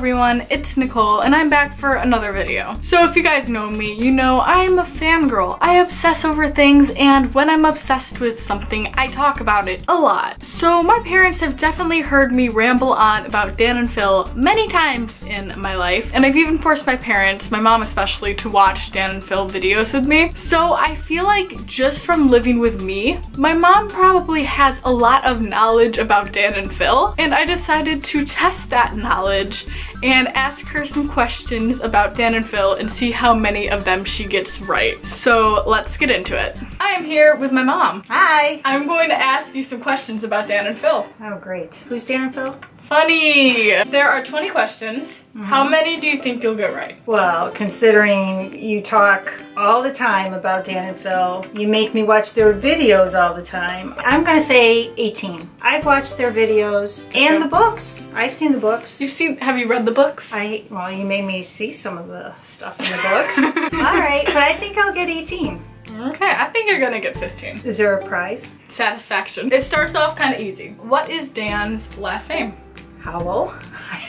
everyone, it's Nicole and I'm back for another video. So if you guys know me, you know I'm a fangirl. I obsess over things, and when I'm obsessed with something, I talk about it a lot. So my parents have definitely heard me ramble on about Dan and Phil many times in my life, and I've even forced my parents, my mom especially, to watch Dan and Phil videos with me. So I feel like just from living with me, my mom probably has a lot of knowledge about Dan and Phil, and I decided to test that knowledge and ask her some questions about Dan and Phil and see how many of them she gets right. So let's get into it. I am here with my mom. Hi. I'm going to ask you some questions about Dan and Phil. Oh, great. Who's Dan and Phil? Funny. There are 20 questions. How many do you think you'll get right? Well, considering you talk all the time about Dan and Phil, you make me watch their videos all the time, I'm gonna say 18. I've watched their videos and the books. I've seen the books. Have you read the books? Well, you made me see some of the stuff in the books. All right, but I think I'll get 18. Okay, I think you're gonna get 15. Is there a prize? Satisfaction. It starts off kind of easy. What is Dan's last name? Howell.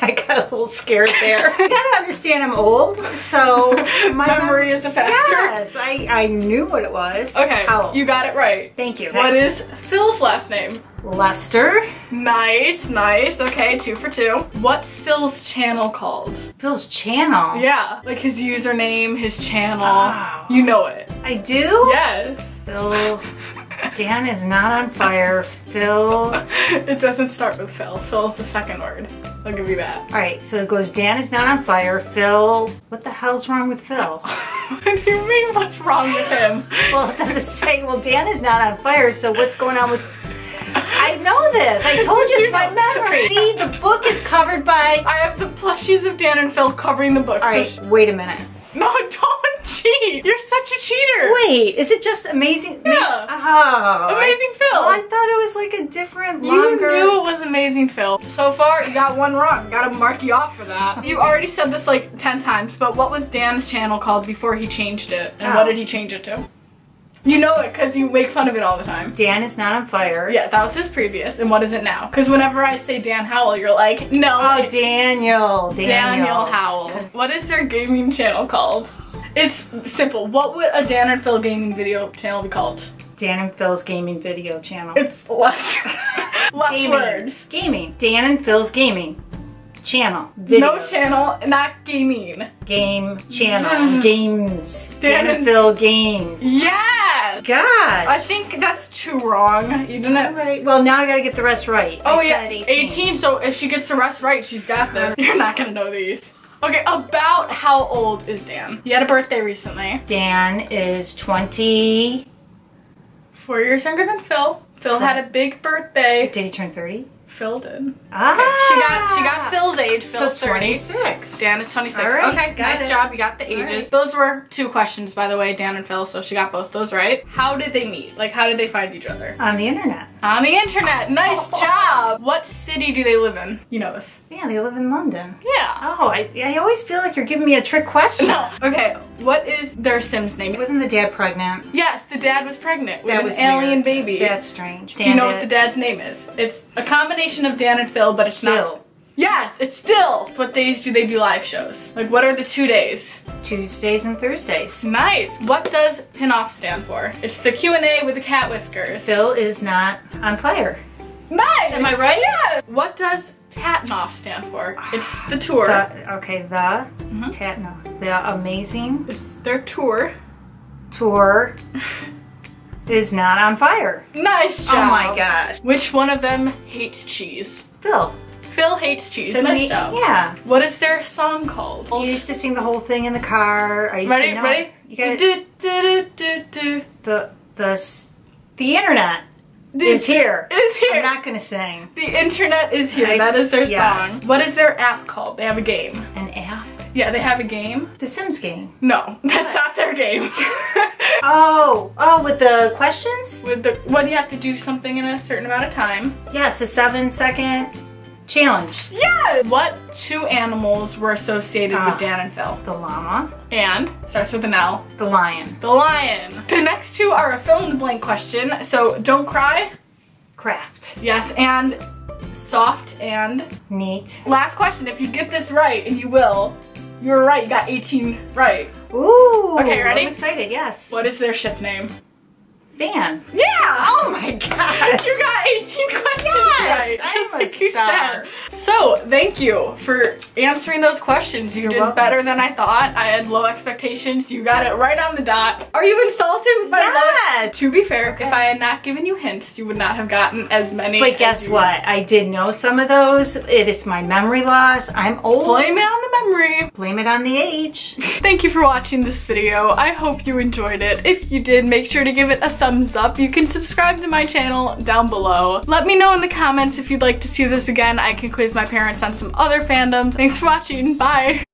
I got a little scared there. You gotta understand I'm old, so my memory is a factor. Yes, I knew what it was. Okay, Howell. you got it right. Thank you. What is Phil's last name? Lester. Nice, nice. Okay, 2 for 2. What's Phil's channel called? Phil's channel? Yeah, like his username, his channel. Oh. You know it. I do? Yes. Phil. Dan is not on fire. Phil. It doesn't start with Phil. Phil's the second word. I'll give you that. Alright, so it goes Dan is not on fire. Phil. What the hell's wrong with Phil? What do you mean what's wrong with him? Well, it doesn't say, well, Dan is not on fire, so what's going on with... I know this. I told you it's my memory. See, the book is covered by... I have the plushies of Dan and Phil covering the book. Alright, wait a minute. No, don't cheat. You're such a cheater. Wait, is it just Amazing? Yeah. Oh. Amazing Phil. Well, I thought it was like a different, longer... You knew it was Amazing Phil. So far, you got one wrong. Gotta mark you off for that. You already said this like 10 times, but what was Dan's channel called before he changed it? And what did he change it to? You know it because you make fun of it all the time. Dan is not on fire. Yeah, that was his previous. And what is it now? Because whenever I say Dan Howell, you're like, no. Oh, Daniel. Daniel Howell. What is their gaming channel called? It's simple. What would a Dan and Phil gaming video channel be called? Dan and Phil's gaming video channel. It's less, less words. Gaming. Dan and Phil's gaming channel. Videos. No channel, not gaming. Game channel. Games. Dan and Phil games. Yeah. Gosh. I think that's 2 wrong. You didn't. Right. Well, now I gotta get the rest right. Oh, I yeah. said 18. So if she gets the rest right, she's got this. You're not gonna know these. Okay, about how old is Dan? He had a birthday recently. Dan is 20. 4 years younger than Phil. Phil had a big birthday. Did he turn 30? Phil did. Ah. Okay. She got Phil's age. Phil's so 26. Dan is 26. All right, okay, nice job. You got the ages. Right. Those were 2 questions, by the way, Dan and Phil, so she got both those right. How did they meet? Like, how did they find each other? On the internet. On the internet. Nice job. What city do they live in? You know this. Yeah, they live in London. Yeah. Oh, I always feel like you're giving me a trick question. No. Okay, what is their Sim's name? Wasn't the dad pregnant? Yes, the dad was pregnant with was an alien weird. baby. That's strange. Do you know what the dad's name is? It's a combination of Dan and Phil, but it's Still. not. Yes, it's still. What days do they do live shows? Like, what are the 2 days? Tuesdays and Thursdays. Nice. What does PIN-OFF stand for? It's the Q&A with the cat whiskers. Phil is not on fire. Nice. Am I right? Yeah. What does TATNOFF stand for? It's the tour. The Amazing It's their tour. Tour is not on fire. Nice job. Oh my gosh. Which one of them hates cheese? Phil. Phil hates cheese. Doesn't Nice he? job. Yeah. What is their song called? You used to sing the whole thing in the car. I used Ready? to know. Ready? You gotta, do, do, do, do, do. the internet is here. Is here. I'm not gonna sing. The internet is here. That is their song. What is their app called? They have a game. An app? Yeah, they have a game. The Sims game. No, that's not their game. Oh, with the questions? With the, what, you have to do something in a certain amount of time. Yes, the 7-second challenge. Yes! What 2 animals were associated with Dan and Phil? The llama. And, starts with an L. The lion. The lion. The next 2 are a fill in the blank question, so don't cry. craft. Yes, and soft and neat. Last question, if you get this right, and you will, you were right, you got 18 right. Ooh. Okay, ready? I'm excited, yes. What is their ship name? Van. Yeah! Oh my gosh. You got 18 questions right. Just I'm like a you star. said. So, thank you for answering those questions. You You're did welcome. better than I thought. I had low expectations. You got it right on the dot. Are you insulted with my Yes. low? To be fair, if I had not given you hints, you would not have gotten as many. But guess what? I did know some of those. It's my memory loss. I'm old. Blame it on the memory. Blame it on the age. Thank you for watching this video. I hope you enjoyed it. If you did, make sure to give it a thumbs up. You can subscribe to my channel down below. Let me know in the comments if you'd like to see this again. I can quiz my parents on some other fandoms. Thanks for watching. Bye.